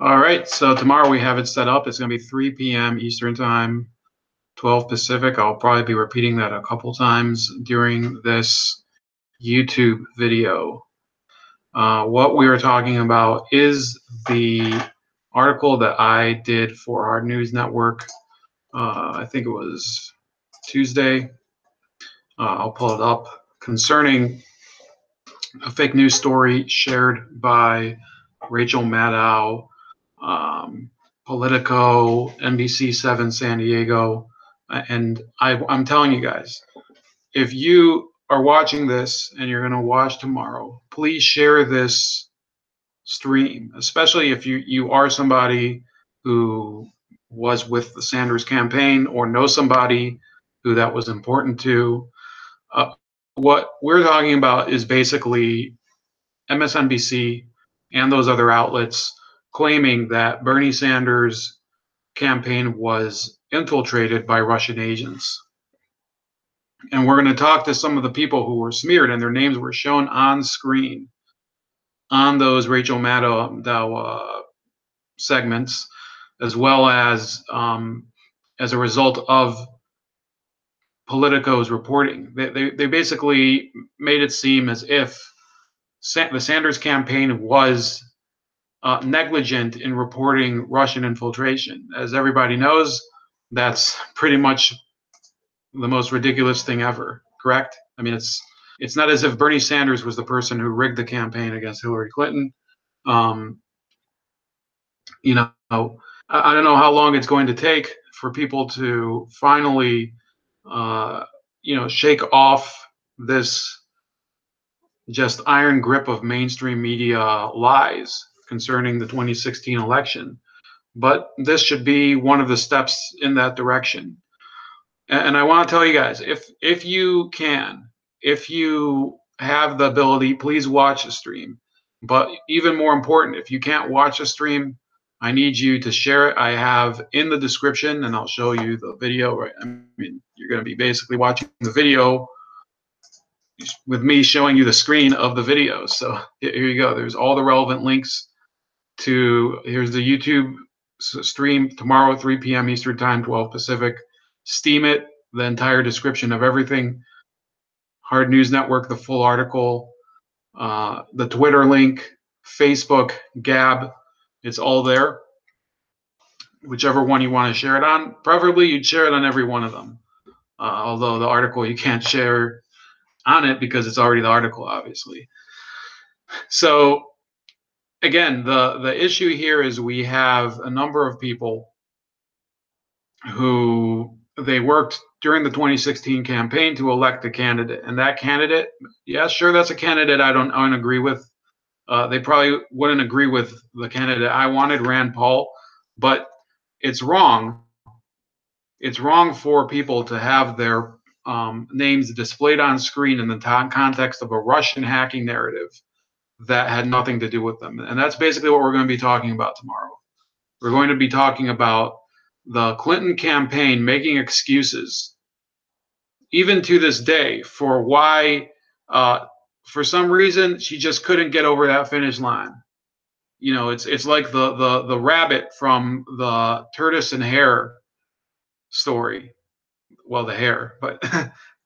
All right, so tomorrow we have it set up. It's going to be 3 p.m. Eastern Time, 12 Pacific. I'll probably be repeating that a couple times during this YouTube video. What we are talking about is the article that I did for our news network. I think it was Tuesday. I'll pull it up, concerning a fake news story shared by Rachel Maddow, Politico, NBC7 San Diego. And I'm telling you guys, if you are watching this and you're going to watch tomorrow, please share this stream, especially if you are somebody who was with the Sanders campaign or know somebody who that was important to. What we're talking about is basically MSNBC and those other outlets claiming that Bernie Sanders' campaign was infiltrated by Russian agents. And we're going to talk to some of the people who were smeared and their names were shown on screen on those Rachel Maddow segments, as well as a result of Politico's reporting. They basically made it seem as if the Sanders campaign was negligent in reporting Russian infiltration. As everybody knows, that's pretty much the most ridiculous thing ever, correct? I mean, it's not as if Bernie Sanders was the person who rigged the campaign against Hillary Clinton. You know, I don't know how long it's going to take for people to finally, shake off this just iron grip of mainstream media lies concerning the 2016 election. But this should be one of the steps in that direction. And I want to tell you guys, if you can, if you have the ability, please watch the stream. But even more important, if you can't watch the stream, I need you to share it. I have in the description, and I'll show you the video. Right? I mean, you're going to be basically watching the video with me showing you the screen of the video. So here you go. There's all the relevant links to, here's the YouTube stream tomorrow, 3 p.m. Eastern Time, 12 Pacific. Steam it, the entire description of everything. Hard News Network, the full article, the Twitter link, Facebook, Gab, it's all there. Whichever one you want to share it on. Preferably you'd share it on every one of them. Although the article you can't share on it because it's already the article, obviously. So again, the issue here is we have a number of people who they worked during the 2016 campaign to elect a candidate, and that candidate, yeah, sure, that's a candidate I don't agree with. They probably wouldn't agree with the candidate I wanted, Rand Paul, but it's wrong. It's wrong for people to have their names displayed on screen in the context of a Russian hacking narrative that had nothing to do with them. And that's basically what we're going to be talking about tomorrow. We're going to be talking about the Clinton campaign making excuses, even to this day, for why, for some reason, she just couldn't get over that finish line. You know, it's like the rabbit from the tortoise and hare story. Well, the hare, but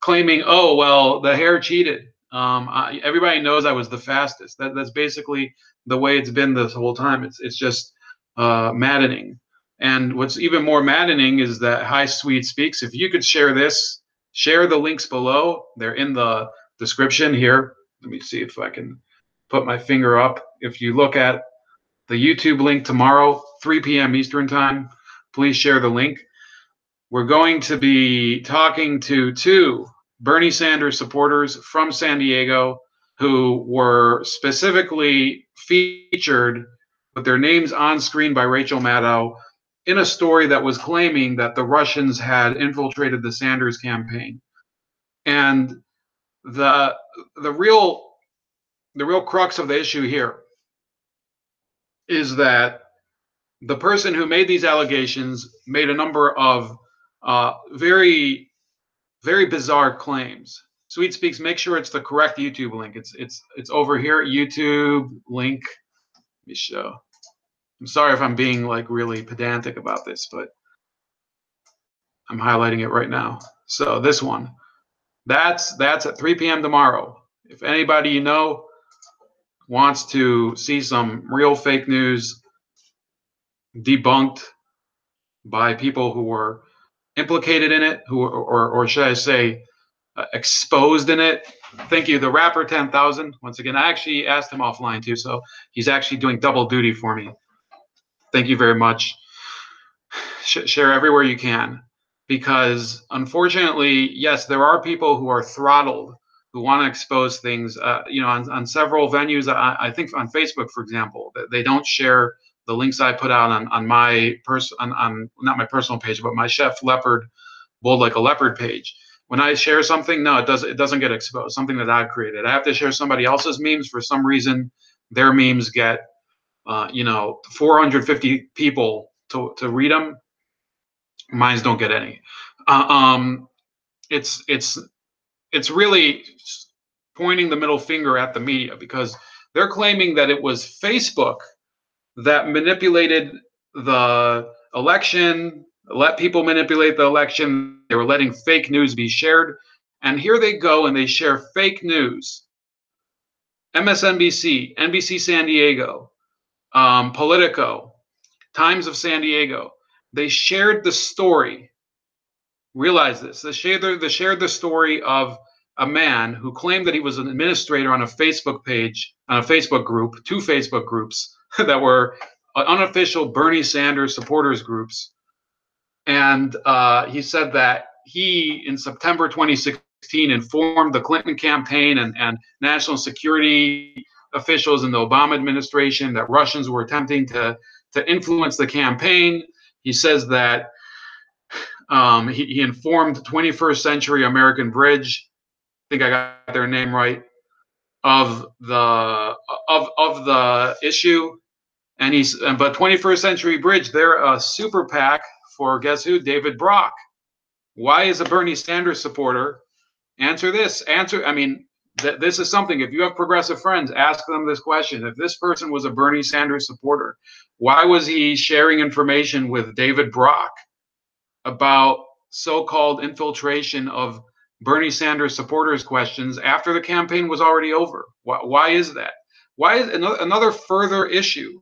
claiming, oh, well, the hare cheated. Everybody knows I was the fastest. That's basically the way it's been this whole time. It's just maddening. And what's even more maddening is that Hi Sweet Speaks. If you could share this, share the links below. They're in the description here. Let me see if I can put my finger up. If you look at the YouTube link tomorrow, 3 p.m. Eastern Time, please share the link. We're going to be talking to two Bernie Sanders supporters from San Diego who were specifically featured with their names on screen by Rachel Maddow in a story that was claiming that the Russians had infiltrated the Sanders campaign. And the real crux of the issue here is that the person who made these allegations made a number of very, very bizarre claims. Sweet Speaks, make sure it's the correct YouTube link. It's over here, YouTube link. Let me show. I'm sorry if I'm being like really pedantic about this, but I'm highlighting it right now. So this one, that's at 3 p.m. tomorrow. If anybody you know wants to see some real fake news debunked by people who were implicated in it, who or should I say exposed in it. Thank you. The rapper 10,000. Once again, I actually asked him offline too, so he's actually doing double duty for me. Thank you very much. Share everywhere you can, because unfortunately, yes, there are people who are throttled who want to expose things. On several venues. I think on Facebook, for example, they don't share the links I put out on my on not my personal page, but my Chef Leopard Bold Like a Leopard page. When I share something, no, it doesn't get exposed. Something that I've created. I have to share somebody else's memes. For some reason, their memes get 450 people to read them. Mines don't get any. It's really pointing the middle finger at the media, because they're claiming that it was Facebook that manipulated the election, let people manipulate the election. They were letting fake news be shared. And here they go and they share fake news. MSNBC, NBC San Diego, Politico, Times of San Diego. They shared the story. Realize this. They shared the story of a man who claimed that he was an administrator on a Facebook page, on a Facebook group, two Facebook groups that were unofficial Bernie Sanders supporters groups. And he said that he, in September 2016, informed the Clinton campaign and national security officials in the Obama administration that Russians were attempting to influence the campaign. He says that he informed 21st Century American Bridge, I think I got their name right, of the issue. And but 21st Century Bridge, they're a super PAC for, guess who? David Brock. Why is a Bernie Sanders supporter? Answer this. This is something. If you have progressive friends, ask them this question. If this person was a Bernie Sanders supporter, why was he sharing information with David Brock about so-called infiltration of Bernie Sanders supporters questions after the campaign was already over? Why is that? Why is another further issue?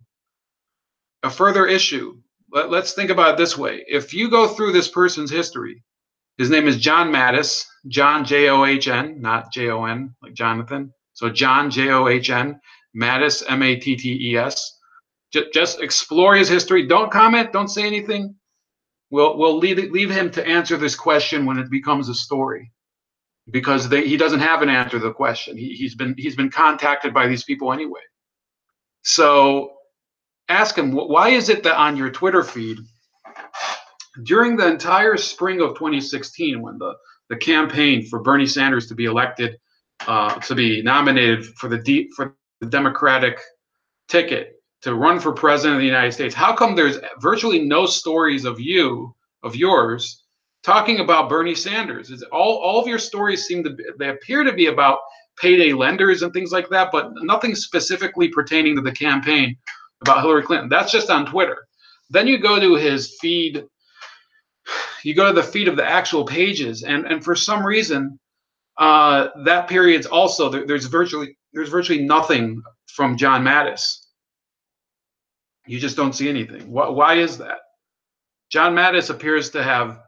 A further issue. Let's think about it this way. If you go through this person's history, his name is John Mattis, John John, not Jon like Jonathan. So John John, Mattis Mattes. Just explore his history. Don't comment. Don't say anything. We'll leave him to answer this question when it becomes a story, because he doesn't have an answer to the question. He's been contacted by these people anyway. So ask him, why is it that on your Twitter feed, during the entire spring of 2016, when the campaign for Bernie Sanders to be elected, to be nominated for the Democratic ticket to run for president of the United States, how come there's virtually no stories of yours talking about Bernie Sanders? All of your stories they appear to be about payday lenders and things like that, but nothing specifically pertaining to the campaign about Hillary Clinton. That's just on Twitter. Then you go to his feed. You go to the feed of the actual pages, and for some reason, that period's also there's virtually nothing from John Mattis. You just don't see anything. Why is that? John Mattis appears to have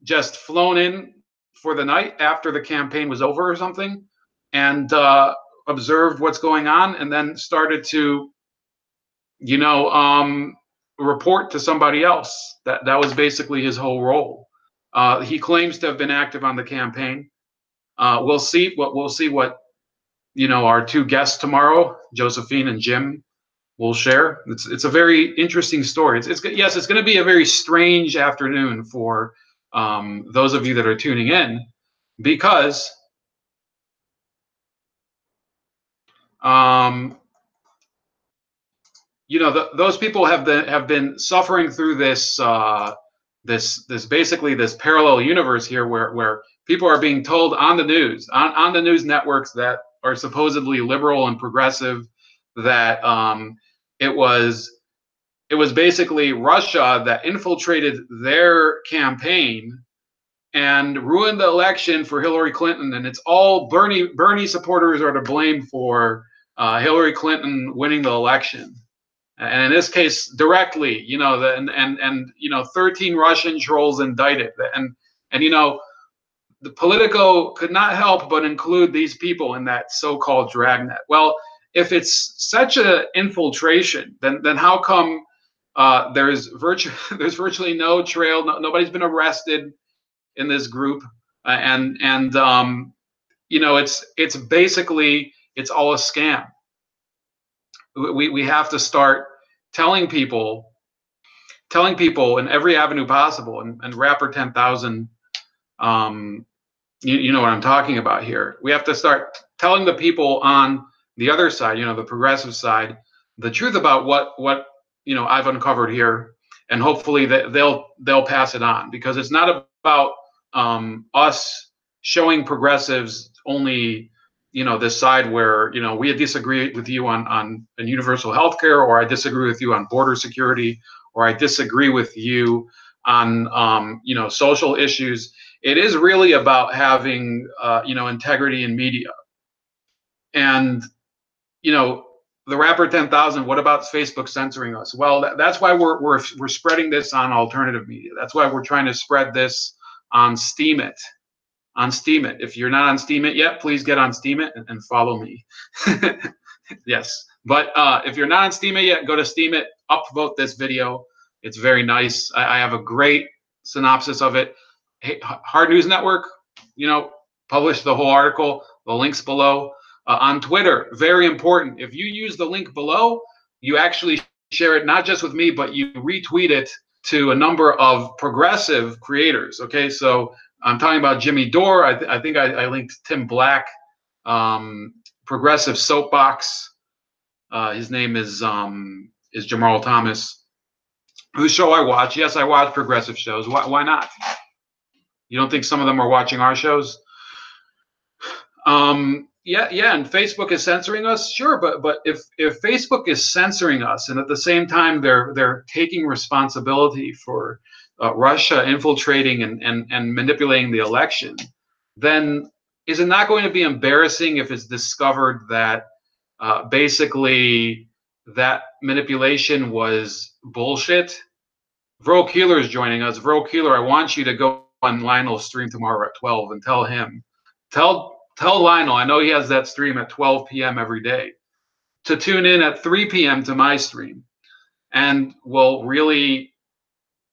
just flown in for the night after the campaign was over or something, and observed what's going on, and then started to, report to somebody else. That was basically his whole role. He claims to have been active on the campaign. We'll see what our two guests tomorrow, Josephine and Jim, will share. It's a very interesting story. It's going to be a very strange afternoon for those of you that are tuning in, because those people have been suffering through this basically this parallel universe here, where people are being told on the news, on the news networks that are supposedly liberal and progressive, that it was it was basically Russia that infiltrated their campaign and ruined the election for Hillary Clinton, and it's all Bernie supporters are to blame for Hillary Clinton winning the election. And in this case, directly, you know, and you know, 13 Russian trolls indicted, and you know, the Politico could not help but include these people in that so-called dragnet. Well, if it's such an infiltration, then how come there's virtually no trail, nobody's been arrested in this group, and you know, it's basically it's all a scam. We have to start telling people in every avenue possible, and Rapper 10,000, you know what I'm talking about here. We have to start telling the people on the other side, you know, the progressive side, the truth about what you know I've uncovered here, and hopefully that they'll pass it on, because it's not about us showing progressives only, you know, this side where, you know, we disagree with you on universal health care, or I disagree with you on border security, or I disagree with you on you know, social issues. It is really about having you know, integrity in media. And you know, the Rapper 10,000, what about Facebook censoring us? Well, that's why we're spreading this on alternative media. That's why we're trying to spread this on Steemit. On Steemit. If you're not on Steemit yet, please get on Steemit and follow me. Yes. But if you're not on Steemit yet, go to Steemit, upvote this video. It's very nice. I have a great synopsis of it. Hey, Hard News Network, you know, published the whole article. The link's below. On Twitter, very important. If you use the link below, you actually share it not just with me, but you retweet it to a number of progressive creators. Okay, so I'm talking about Jimmy Dore. I think I linked Tim Black, Progressive Soapbox. His name is Jamal Thomas. Whose show I watch? Yes, I watch progressive shows. Why not? You don't think some of them are watching our shows? Yeah, and Facebook is censoring us, sure, but if Facebook is censoring us, and at the same time they're taking responsibility for Russia infiltrating and manipulating the election, then is it not going to be embarrassing if it's discovered that basically that manipulation was bullshit? Vro Keeler is joining us. Vro Keeler, I want you to go on Lionel's stream tomorrow at 12 and tell him, tell Lionel, I know he has that stream at 12 p.m. every day, to tune in at 3 p.m. to my stream. And will really,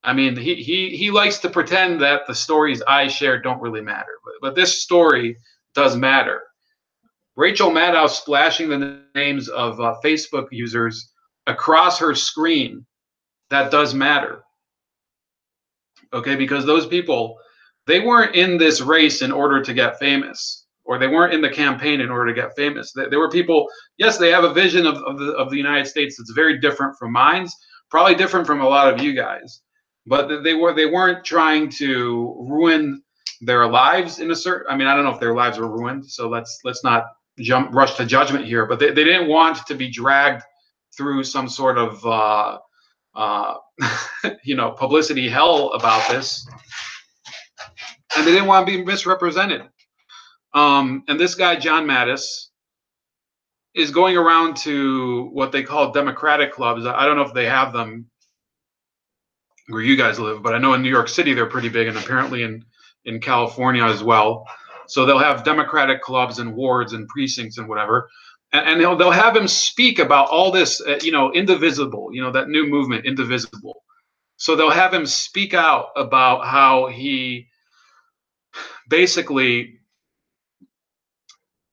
I mean, he likes to pretend that the stories I share don't really matter, but this story does matter. Rachel Maddow splashing the names of Facebook users across her screen, that does matter. Okay, because those people, they weren't in this race in order to get famous, or they weren't in the campaign in order to get famous. They were people, yes, they have a vision of the United States that's very different from mine, probably different from a lot of you guys, but they weren't trying to ruin their lives in a certain, I mean, I don't know if their lives were ruined, so let's not rush to judgment here, but they didn't want to be dragged through some sort of you know, publicity hell about this, and they didn't want to be misrepresented. And this guy John Mattis is going around to what they call Democratic clubs. I don't know if they have them where you guys live, but I know in New York City they're pretty big, and apparently in California as well. So they'll have Democratic clubs and wards and precincts and whatever, and they'll have him speak about all this, you know, indivisible, you know, that new movement, indivisible. So they'll have him speak out about how he basically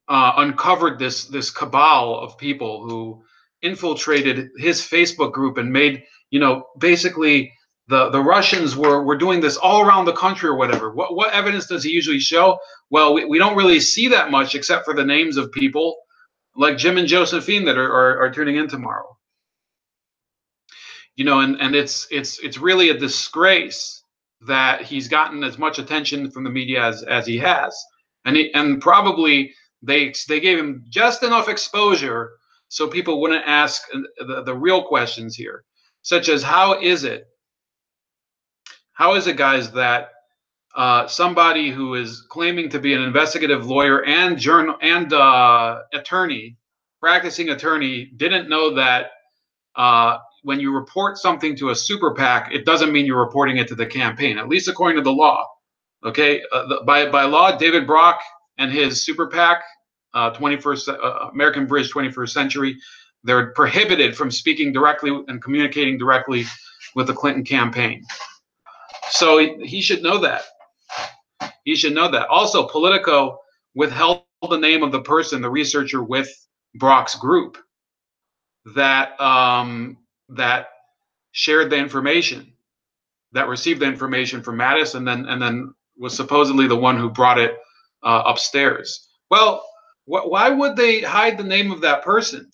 uncovered this cabal of people who infiltrated his Facebook group and made, you know, basically the Russians were doing this all around the country or whatever. What evidence does he usually show? Well, we don't really see that much, except for the names of people like Jim and Josephine that are tuning in tomorrow. You know, and it's really a disgrace that he's gotten as much attention from the media as he has, and probably they gave him just enough exposure so people wouldn't ask the real questions here. such as how is it, guys, that somebody who is claiming to be an investigative lawyer and attorney, practicing attorney, didn't know that when you report something to a super PAC, it doesn't mean you're reporting it to the campaign, at least according to the law. Okay, by law, David Brock and his super PAC, 21st American Bridge 21st Century, they're prohibited from speaking directly and communicating directly with the Clinton campaign. So he should know that. He should know that. Also, Politico withheld the name of the person, the researcher with Brock's group, that that shared the information, that received the information from Mattis, and then was supposedly the one who brought it upstairs. Well, why would they hide the name of that person?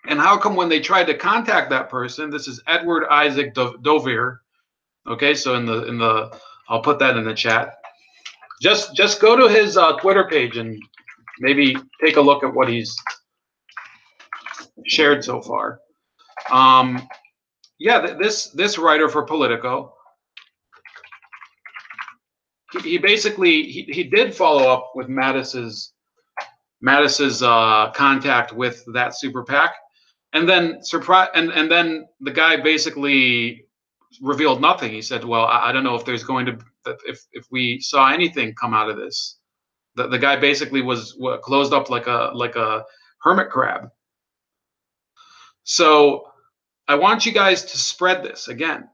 And how come when they tried to contact that person, this is Edward Isaac Dovier. Okay, so in the I'll put that in the chat. Just go to his Twitter page and maybe take a look at what he's shared so far. Yeah, this writer for Politico, he basically he did follow up with Mattis's contact with that super PAC, and then and then the guy basically revealed nothing. He said, "Well, I don't know if there's going to if we saw anything come out of this." The guy basically was closed up like a hermit crab. So I want you guys to spread this again.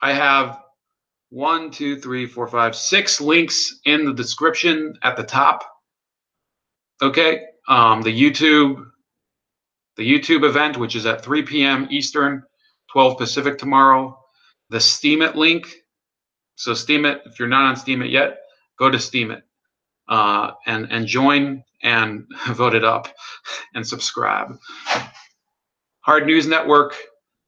I have 1, 2, 3, 4, 5, 6 links in the description at the top. Okay, the YouTube event, which is at 3 p.m. Eastern, 12 Pacific tomorrow. The Steemit link. So Steemit, if you're not on Steemit yet, go to Steemit and join and vote it up and subscribe. Hard News Network,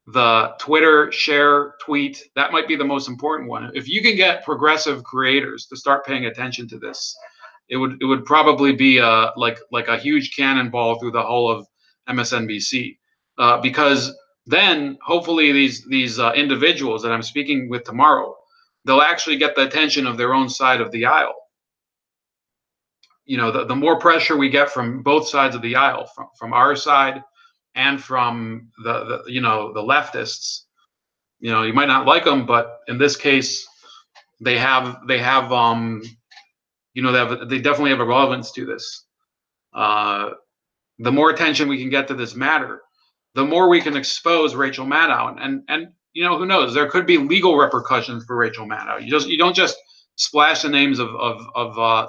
the Twitter share tweet, that might be the most important one. If you can get progressive creators to start paying attention to this, it would probably be like a huge cannonball through the whole of MSNBC, because then hopefully these individuals that I'm speaking with tomorrow, they'll actually get the attention of their own side of the aisle. You know, the more pressure we get from both sides of the aisle, from our side and from the leftists, you know, you might not like them, but in this case, they definitely have a relevance to this. The more attention we can get to this matter, the more we can expose Rachel Maddow, and you know, who knows, there could be legal repercussions for Rachel Maddow. You don't just splash the names of a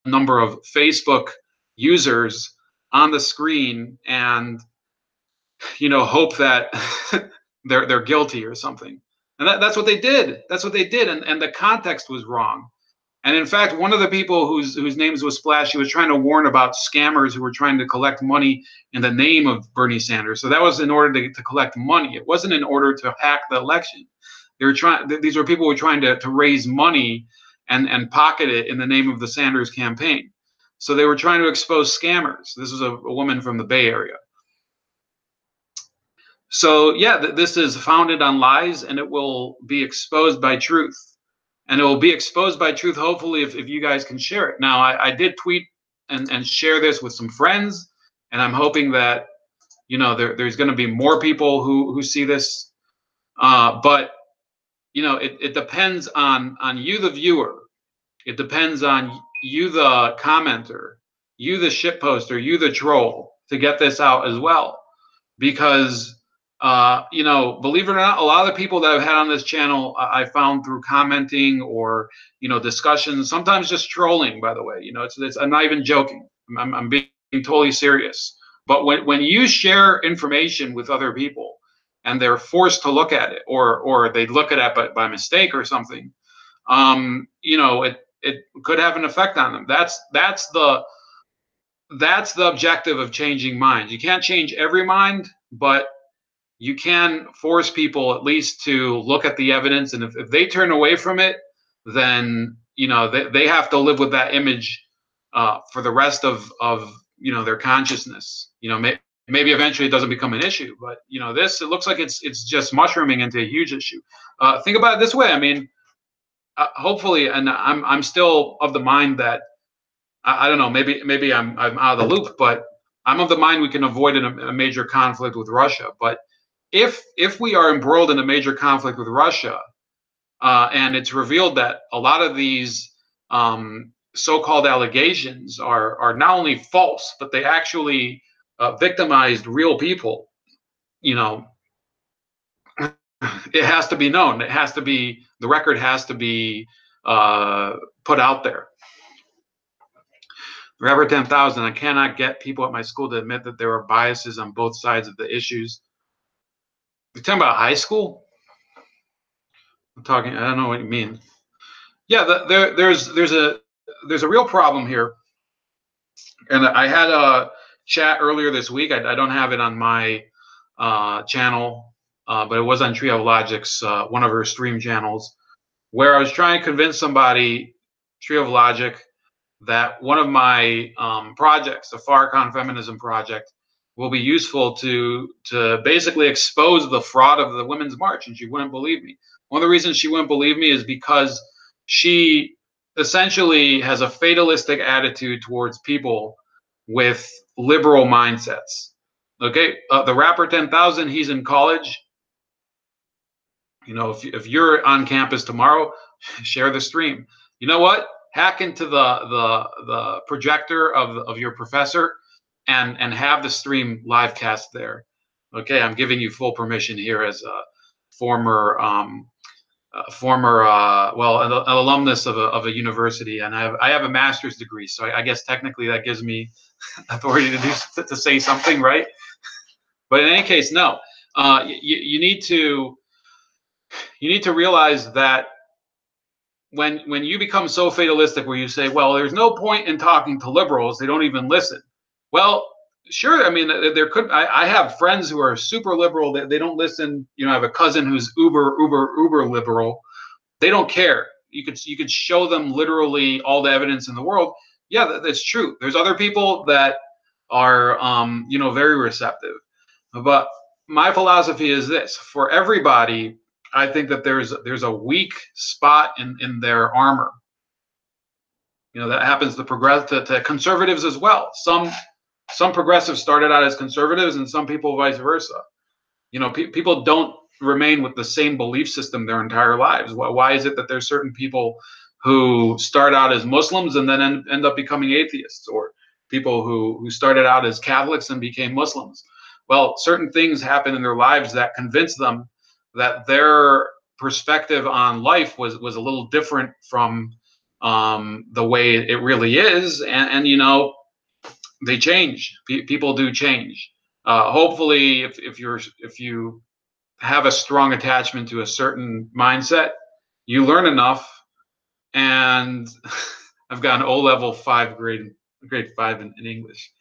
number of Facebook users on the screen and, you know, hope that they're guilty or something. And that's what they did. That's what they did. And the context was wrong. And in fact, one of the people whose names was splashed, he was trying to warn about scammers who were trying to collect money in the name of Bernie Sanders. So that was in order to collect money. It wasn't in order to hack the election. These were people who were trying to raise money and pocket it in the name of the Sanders campaign. So they were trying to expose scammers. This was a woman from the Bay Area. So yeah, this is founded on lies, and it will be exposed by truth. And it will be exposed by truth, hopefully, if you guys can share it. Now, I did tweet and share this with some friends, and I'm hoping that, you know, there's going to be more people who see this. But, you know, it depends on you, the viewer. It depends on you, the commenter, you, the shitposter, you, the troll, to get this out as well. Because you know, believe it or not, a lot of the people that I've had on this channel, I found through commenting or, you know, discussions, sometimes just trolling, by the way. You know, I'm not even joking. I'm being totally serious. But when you share information with other people and they're forced to look at it, or they look at it by mistake or something, you know, it could have an effect on them. That's the objective of changing minds. You can't change every mind, but you can force people at least to look at the evidence, and if they turn away from it, then, you know, they have to live with that image for the rest of you know, their consciousness. You know, maybe eventually it doesn't become an issue, but you know, this, it looks like it's just mushrooming into a huge issue. Think about it this way. I mean, hopefully, and I'm still of the mind that I don't know, maybe I'm out of the loop, but I'm of the mind we can avoid a major conflict with Russia. But if we are embroiled in a major conflict with Russia, and it's revealed that a lot of these so-called allegations are not only false, but they actually victimized real people, you know, it has to be known. It has to be, the record has to be put out there. Forever 10,000. I cannot get people at my school to admit that there are biases on both sides of the issues. You're talking about high school? I'm talking, I don't know what you mean. Yeah, there's a real problem here. And I had a chat earlier this week. I don't have it on my channel, but it was on Tree of Logic's, one of her stream channels, where I was trying to convince somebody, Tree of Logic, that one of my projects, the Farrakhan Feminism Project, will be useful to basically expose the fraud of the Women's March. And she wouldn't believe me. One of the reasons she wouldn't believe me is because she essentially has a fatalistic attitude towards people with liberal mindsets. Okay, the rapper 10,000, he's in college. You know, if you're on campus tomorrow, share the stream. You know what? Hack into the projector of your professor and have the stream live cast there. Okay, I'm giving you full permission here as a former well, an alumnus of a university, and I have a master's degree, so I guess technically that gives me authority to say something, right? But in any case, no. You need to realize that when you become so fatalistic where you say, well, there's no point in talking to liberals, they don't even listen. Well, sure, I mean, there could, I have friends who are super liberal, they don't listen. You know, I have a cousin who's uber liberal. They don't care. You could show them literally all the evidence in the world. Yeah, that's true. There's other people that are you know, very receptive. But my philosophy is this: for everybody, I think that there's a weak spot in their armor. You know, that happens to conservatives as well. Some progressives started out as conservatives, and some people vice versa. You know, people don't remain with the same belief system their entire lives. Why is it that there's certain people who start out as Muslims and then end up becoming atheists, or people who started out as Catholics and became Muslims? Well, certain things happen in their lives that convince them that their perspective on life was a little different from the way it really is, and you know, they change. People do change. Hopefully, if you have a strong attachment to a certain mindset, you learn enough. And I've got an O-level 5 grade 5 in English.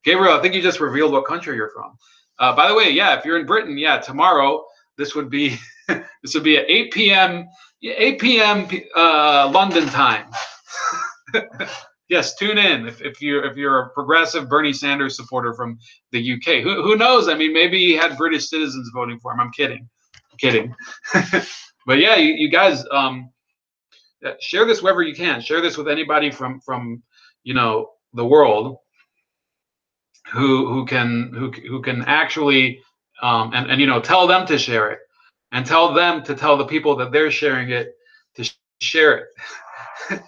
Gabriel, I think you just revealed what country you're from. By the way, yeah, if you're in Britain, yeah, tomorrow this would be this would be at 8 p.m. London time. Yes, tune in if you're a progressive Bernie Sanders supporter from the UK. Who knows? I mean, maybe he had British citizens voting for him. I'm kidding. But yeah, you guys, share this wherever you can. Share this with anybody from you know, the world who can actually and you know, tell them to share it, and tell them to tell the people that they're sharing it to share it.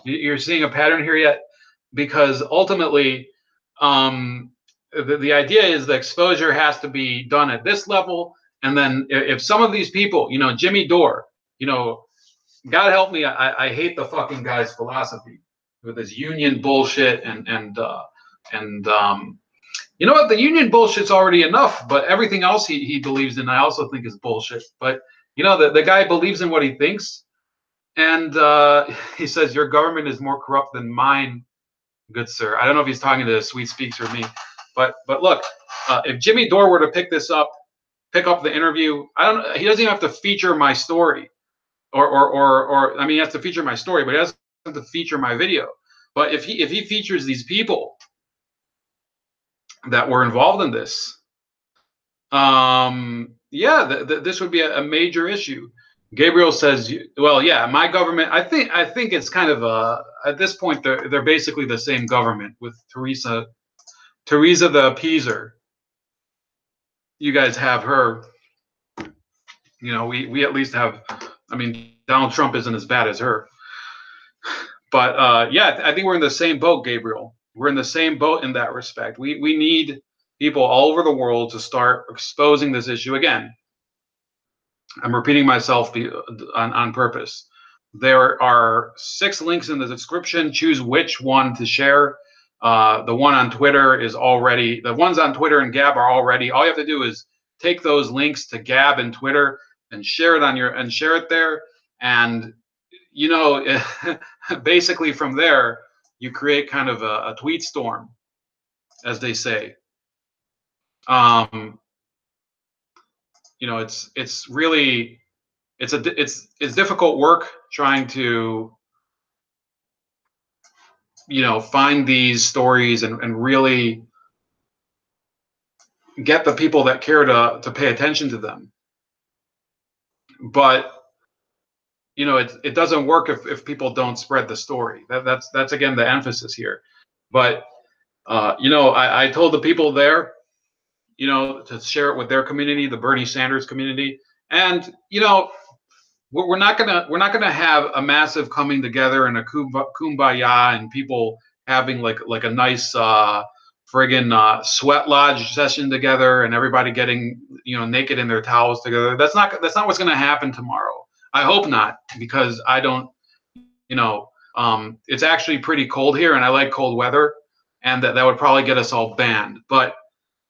You're seeing a pattern here yet? Because ultimately, the idea is the exposure has to be done at this level, and then if some of these people, you know, Jimmy Dore, you know, God help me, I hate the fucking guy's philosophy with his union bullshit and you know what, the union bullshit's already enough, but everything else he believes in, I also think is bullshit. But you know, the guy believes in what he thinks. And he says, your government is more corrupt than mine, good sir. I don't know if he's talking to Sweet Speaks or me, but look, if Jimmy Dore were to pick up the interview, he doesn't even have to feature my story, or I mean, he has to feature my story, but he doesn't have to feature my video. But if he features these people, that were involved in this. Yeah, this would be a major issue. Gabriel says, well, yeah, my government, I think it's kind of at this point they're basically the same government with Teresa the appeaser. You guys have her. You know, we at least have, I mean, Donald Trump isn't as bad as her. But yeah, I think we're in the same boat, Gabriel. We're in the same boat in that respect. We need people all over the world to start exposing this issue again. I'm repeating myself on purpose. There are 6 links in the description. Choose which one to share. The one on Twitter is already, the ones on Twitter and Gab are already, all you have to do is take those links to Gab and Twitter and share it on your, and share it there. And, you know, basically from there, you create kind of a tweet storm, as they say. You know, it's really, it's difficult work trying to, you know, find these stories and really get the people that care to pay attention to them. But you know, it doesn't work if people don't spread the story. That's again the emphasis here. But you know, I told the people there, you know, to share it with their community, the Bernie Sanders community, and you know, we're not gonna have a massive coming together and a kumbaya and people having like a nice friggin' sweat lodge session together and everybody getting, you know, naked in their towels together. That's not what's gonna happen tomorrow. I hope not, because I don't, you know, it's actually pretty cold here and I like cold weather, and that would probably get us all banned. But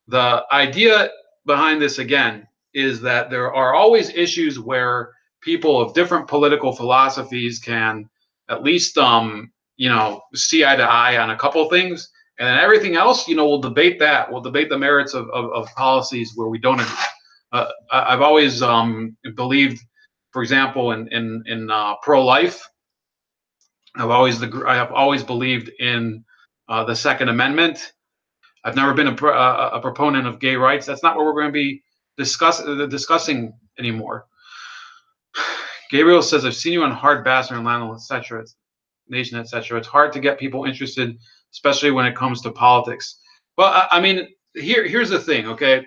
the idea behind this again is that there are always issues where people of different political philosophies can at least you know, see eye to eye on a couple things, and then everything else, you know, we'll debate that. We'll debate the merits of policies where we don't agree. I've always believed, for example, in pro-life. I have always believed in the Second Amendment. I've never been a proponent of gay rights. That's not what we're going to be discussing anymore. Gabriel says, I've seen you on Hard Bastard and Lionel, etc., Nation, etc. It's hard to get people interested, especially when it comes to politics. Well, I mean, here's the thing, okay?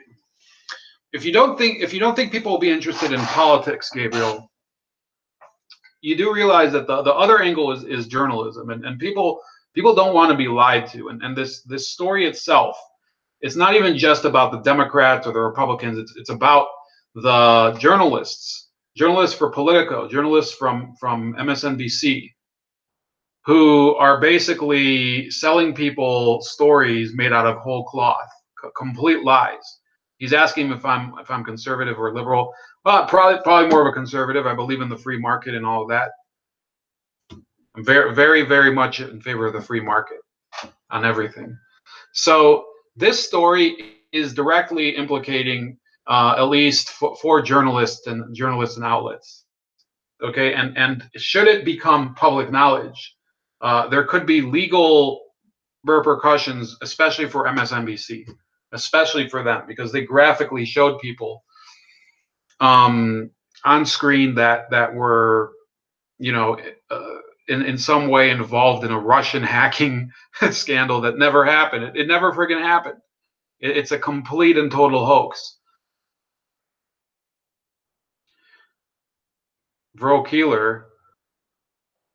If you don't think people will be interested in politics, Gabriel, you do realize that the other angle is journalism, and people don't want to be lied to, and this story itself, it's not even just about the Democrats or the Republicans. It's about the journalists for Politico, journalists from MSNBC, who are basically selling people stories made out of whole cloth, complete lies. He's asking if I'm conservative or liberal. Well, probably more of a conservative. I believe in the free market and all of that. I'm very, very much in favor of the free market on everything. So this story is directly implicating at least four journalists and outlets. Okay, and should it become public knowledge, there could be legal repercussions, especially for MSNBC, especially for them, because they graphically showed people on screen that were, you know, in some way involved in a Russian hacking scandal that never happened. It never friggin' happened. It's a complete and total hoax. Vro Keeler,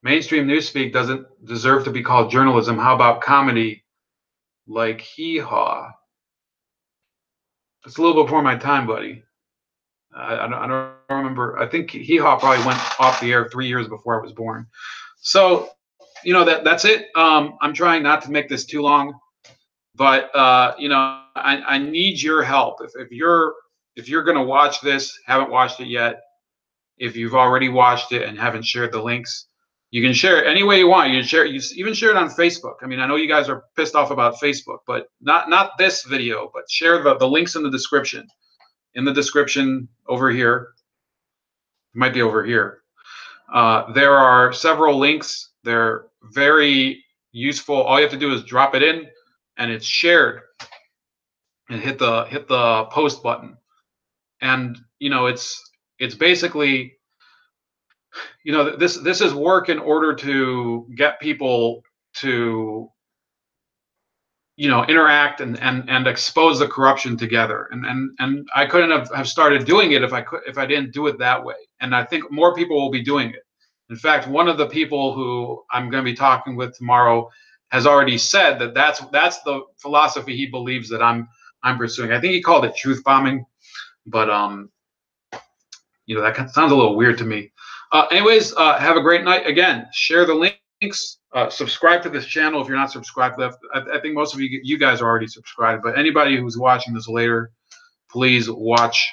mainstream newspeak doesn't deserve to be called journalism. How about comedy like Hee Haw? It's a little before my time, buddy. I don't remember. I think Hee Haw probably went off the air 3 years before I was born. So, you know, that's it. I'm trying not to make this too long, but you know, I need your help. If you're gonna watch this, haven't watched it yet, if you've already watched it and haven't shared the links, you can share it any way you want. You can share it, you even share it on Facebook. I mean, I know you guys are pissed off about Facebook, but not this video, but share the links in the description. In the description over here, it might be over here. There are several links. They're very useful. All you have to do is drop it in, and it's shared. and hit the post button. And it's basically, this is work in order to get people to interact and expose the corruption together. And I couldn't have started doing it if I didn't do it that way. And I think more people will be doing it. In fact, one of the people who I'm going to be talking with tomorrow has already said that that's the philosophy he believes that I'm pursuing. I think he called it truth bombing, but that sounds a little weird to me. Anyways, have a great night. Again, share the links. Subscribe to this channel if you're not subscribed. I think most of you guys are already subscribed, but anybody who's watching this later, please watch.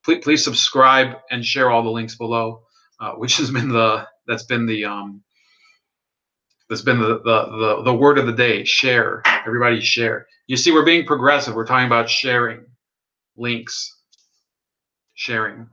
Please subscribe and share all the links below, which has been the word of the day. Share. Everybody share. You see, we're being progressive. We're talking about sharing links, sharing.